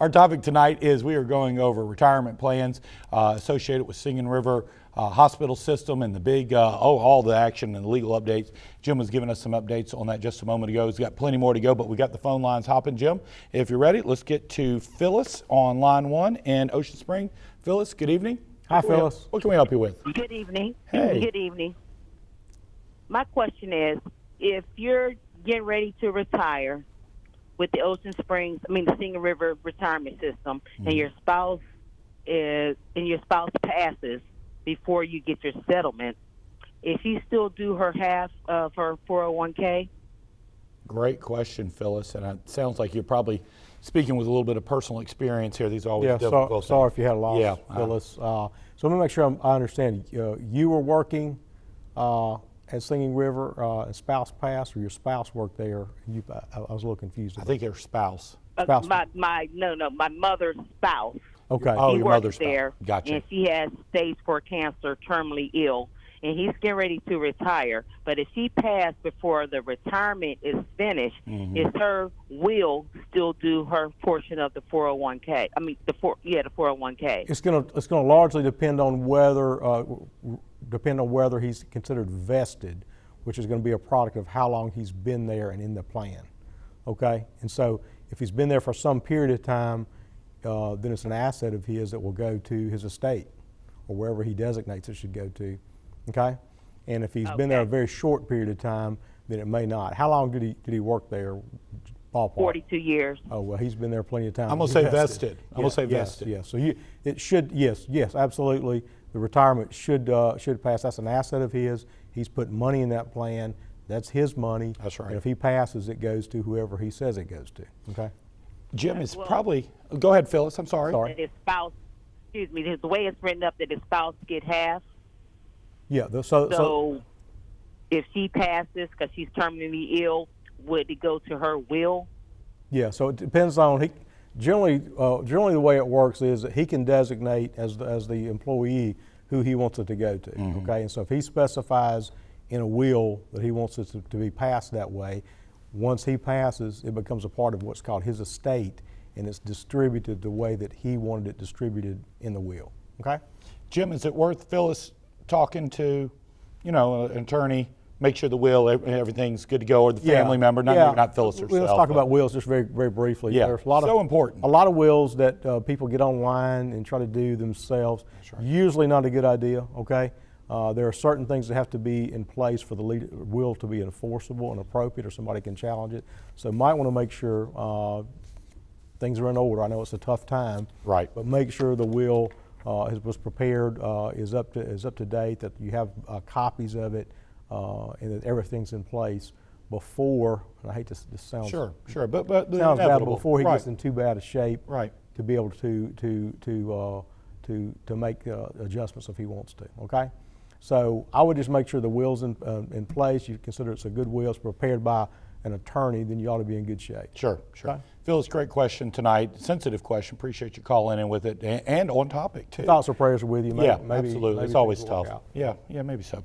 Our topic tonight is we are going over retirement plans associated with Singing River Hospital System and the big, all the action and the legal updates. Jim was giving us some updates on that just a moment ago. He's got plenty more to go, but we got the phone lines hopping. Jim, if you're ready, let's get to Phyllis on line 1 in Ocean Spring. Phyllis, good evening. Hi, Phyllis. What can we help you with? Good evening. Hey. Good evening. My question is, if you're getting ready to retire with the the Singing River Retirement System, and your spouse passes before you get your settlement, is she still due her half of her 401k? Great question, Phyllis, and it sounds like you're probably speaking with a little bit of personal experience here. These are always difficult. Sorry if you had a loss, Phyllis. So let me make sure I understand. You were working at Singing River, a spouse passed, or your spouse worked there? I was a little confused. I think their spouse. My mother's spouse. Okay. He your works mother's there, spouse. Gotcha. and she has stage 4 cancer, terminally ill, and he's getting ready to retire. But if she passed before the retirement is finished, is her will still do her portion of the 401k? The 401k. It's gonna largely depend on whether he's considered vested, which is going to be a product of how long he's been there and in the plan. Okay, and so if he's been there for some period of time, then it's an asset of his that will go to his estate or wherever he designates it should go to. Okay, and if he's been there a very short period of time, then it may not. How long did he work there? Ballpark? 42 years. Oh, well, he's been there plenty of time. I'm gonna say vested. I'm gonna say vested. Yes. So it should. Yes, absolutely. The retirement should pass. That's an asset of his. He's put money in that plan. That's his money. That's right. And if he passes, it goes to whoever he says it goes to. Okay. Jim is probably. Go ahead, Phyllis. I'm sorry. That his spouse, the way it's written up, that his spouse get half. Yeah. So if she passes because she's terminally ill, would it go to her will? Yeah. So it depends on Generally, the way it works is that he can designate as the employee who he wants it to go to. Okay, and so if he specifies in a will that he wants it to be passed that way, once he passes, it becomes a part of what's called his estate, and it's distributed the way that he wanted it distributed in the will. Okay, Jim, is it worth Phyllis talking to, an attorney? Make sure the will, everything's good to go, or the family member, not Phyllis herself. Let's talk about wills just very, very briefly. Yeah, There's important. A lot of wills that people get online and try to do themselves. That's right. Usually not a good idea, okay? There are certain things that have to be in place for the will to be enforceable and appropriate, or somebody can challenge it. So might want to make sure things are in order. I know it's a tough time. Right. But make sure the will was prepared, is up to date, that you have copies of it, and that everything's in place before. And I hate this sounds sure, but sounds bad, before he gets in too bad a shape, right, to be able to make adjustments if he wants to. Okay, so I would just make sure the will's in place. You consider it's a good will, it's prepared by an attorney, then you ought to be in good shape. Sure. Okay? Phyllis, great question tonight. Sensitive question. Appreciate you calling in with it, and on topic too. Thoughts or prayers are with you. Maybe, absolutely. It's always tough. Yeah, maybe so.